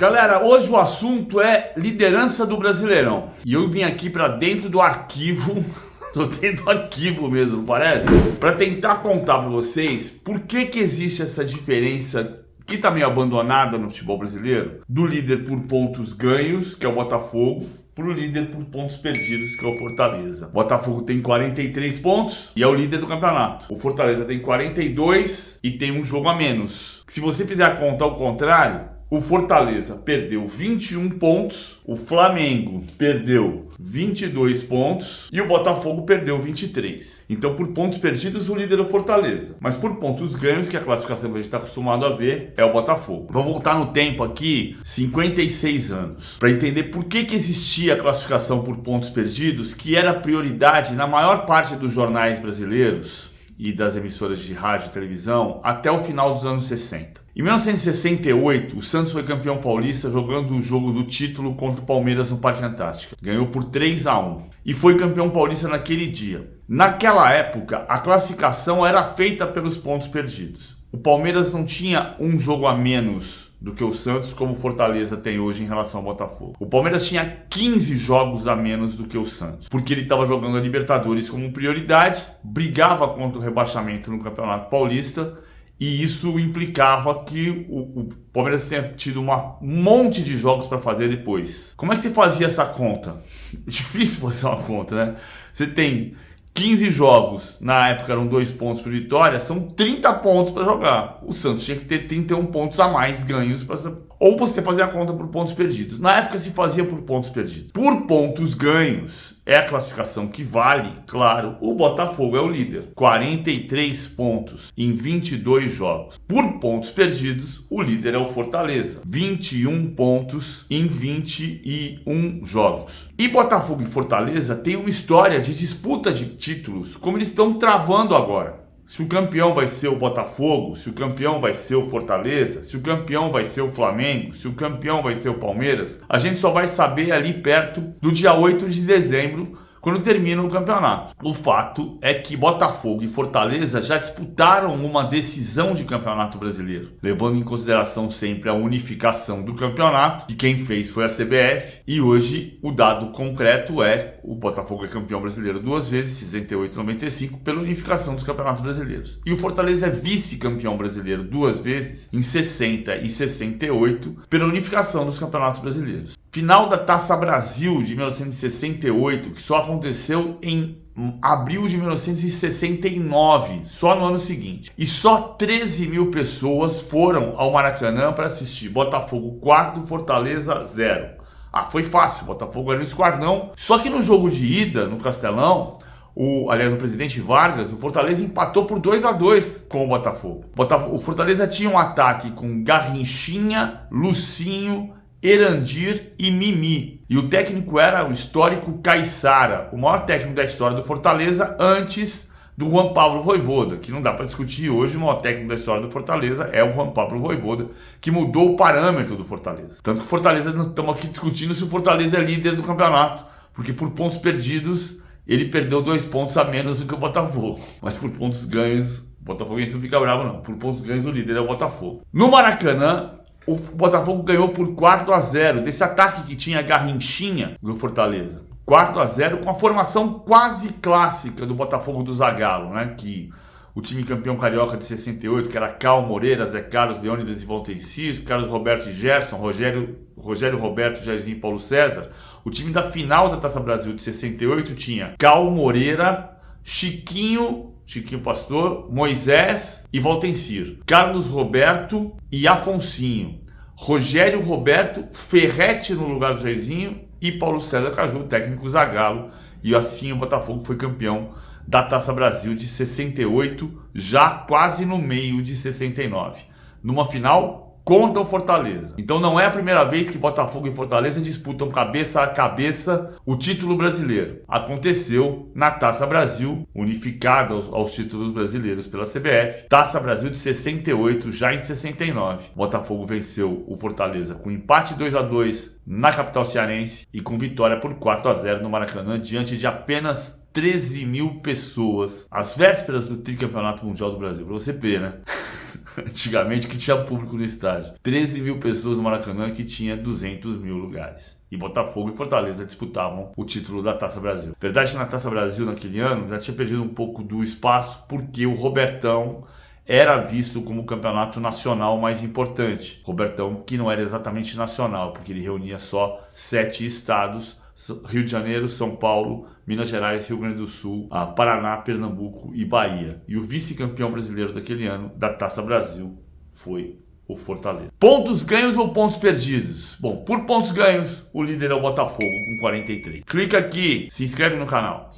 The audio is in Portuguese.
Galera, hoje o assunto é liderança do Brasileirão. E eu vim aqui para dentro do arquivo, tô dentro do arquivo mesmo, não parece? Para tentar contar para vocês por que existe essa diferença que tá meio abandonada no futebol brasileiro, do líder por pontos ganhos, que é o Botafogo, pro líder por pontos perdidos, que é o Fortaleza. O Botafogo tem 43 pontos e é o líder do campeonato. O Fortaleza tem 42 e tem um jogo a menos. Se você fizer a conta ao contrário, o Fortaleza perdeu 21 pontos, o Flamengo perdeu 22 pontos e o Botafogo perdeu 23. Então, por pontos perdidos, o líder é o Fortaleza. Mas por pontos ganhos, que é a classificação que a gente está acostumado a ver, é o Botafogo. Vou voltar no tempo aqui, 56 anos, para entender por que existia a classificação por pontos perdidos, que era prioridade na maior parte dos jornais brasileiros e das emissoras de rádio e televisão até o final dos anos 60. Em 1968, o Santos foi campeão paulista jogando o jogo do título contra o Palmeiras no Parque Antártica. Ganhou por 3-1 e foi campeão paulista naquele dia. Naquela época, a classificação era feita pelos pontos perdidos. O Palmeiras não tinha um jogo a menos do que o Santos, como o Fortaleza tem hoje em relação ao Botafogo. O Palmeiras tinha 15 jogos a menos do que o Santos, porque ele estava jogando a Libertadores como prioridade, brigava contra o rebaixamento no Campeonato Paulista, e isso implicava que o Palmeiras tenha tido um monte de jogos para fazer depois. Como é que você fazia essa conta? Difícil fazer uma conta, né? Você tem 15 jogos, na época eram 2 pontos por vitória, são 30 pontos para jogar. O Santos tinha que ter 31 pontos a mais ganhos para... Ou você fazia a conta por pontos perdidos. Na época se fazia por pontos perdidos. Por pontos ganhos, é a classificação que vale, claro, o Botafogo é o líder. 43 pontos em 22 jogos. Por pontos perdidos, o líder é o Fortaleza. 21 pontos em 21 jogos. E Botafogo e Fortaleza têm uma história de disputa de títulos, como eles estão travando agora. Se o campeão vai ser o Botafogo, se o campeão vai ser o Fortaleza, se o campeão vai ser o Flamengo, se o campeão vai ser o Palmeiras, a gente só vai saber ali perto do dia 8 de dezembro, quando termina o campeonato. O fato é que Botafogo e Fortaleza já disputaram uma decisão de campeonato brasileiro, levando em consideração sempre a unificação do campeonato, que quem fez foi a CBF, e hoje o dado concreto é o Botafogo é campeão brasileiro 2 vezes, 68 e 95, pela unificação dos campeonatos brasileiros. E o Fortaleza é vice-campeão brasileiro 2 vezes, em 60 e 68, pela unificação dos campeonatos brasileiros. Final da Taça Brasil de 1968, que só aconteceu em abril de 1969, só no ano seguinte. E só 13 mil pessoas foram ao Maracanã para assistir Botafogo 4, Fortaleza 0. Ah, foi fácil, Botafogo ganhou esse quartão. Só que no jogo de ida, no Castelão, o presidente Vargas, o Fortaleza empatou por 2-2 com o Botafogo. O Fortaleza tinha um ataque com Garrinchinha, Lucinho, Erandir e Mimi. E o técnico era o histórico Caissara, o maior técnico da história do Fortaleza, antes do Juan Pablo Vojvoda, que não dá para discutir hoje. O maior técnico da história do Fortaleza é o Juan Pablo Vojvoda, que mudou o parâmetro do Fortaleza. Tanto que o Fortaleza, não estamos aqui discutindo se o Fortaleza é líder do campeonato, porque por pontos perdidos ele perdeu 2 pontos a menos do que o Botafogo. Mas por pontos ganhos, o Botafogo não fica bravo não. Por pontos ganhos o líder é o Botafogo. No Maracanã, o Botafogo ganhou por 4-0 desse ataque que tinha Garrinchinha do Fortaleza. 4-0 com a formação quase clássica do Botafogo do Zagallo, né? Que o time campeão carioca de 68, que era Cal Moreira, Zé Carlos, Leônidas e Valtencir, Carlos Roberto e Gerson, Rogério Roberto, Jairzinho e Paulo César. O time da final da Taça Brasil de 68 tinha Cal Moreira, Chiquinho Pastor, Moisés e Valtencir, Carlos Roberto e Afonsinho, Rogério Roberto, Ferretti no lugar do Jairzinho e Paulo César Caju, técnico Zagallo. E assim o Botafogo foi campeão da Taça Brasil de 68, já quase no meio de 69, numa final contra o Fortaleza. Então não é a primeira vez que Botafogo e Fortaleza disputam cabeça a cabeça o título brasileiro. Aconteceu na Taça Brasil, unificada aos títulos brasileiros pela CBF. Taça Brasil de 68, já em 69. Botafogo venceu o Fortaleza com empate 2-2 na capital cearense e com vitória por 4-0 no Maracanã, diante de apenas 13 mil pessoas, às vésperas do tricampeonato mundial do Brasil. Pra você ver, né? antigamente, que tinha público no estádio. 13 mil pessoas no Maracanã, que tinha 200 mil lugares. E Botafogo e Fortaleza disputavam o título da Taça Brasil. Verdade que na Taça Brasil, naquele ano, já tinha perdido um pouco do espaço, porque o Robertão era visto como o campeonato nacional mais importante. Robertão, que não era exatamente nacional, porque ele reunia só 7 estados: Rio de Janeiro, São Paulo, Minas Gerais, Rio Grande do Sul, Paraná, Pernambuco e Bahia. E o vice-campeão brasileiro daquele ano, da Taça Brasil, foi o Fortaleza. Pontos ganhos ou pontos perdidos? Bom, por pontos ganhos, o líder é o Botafogo com 43. Clica aqui, se inscreve no canal.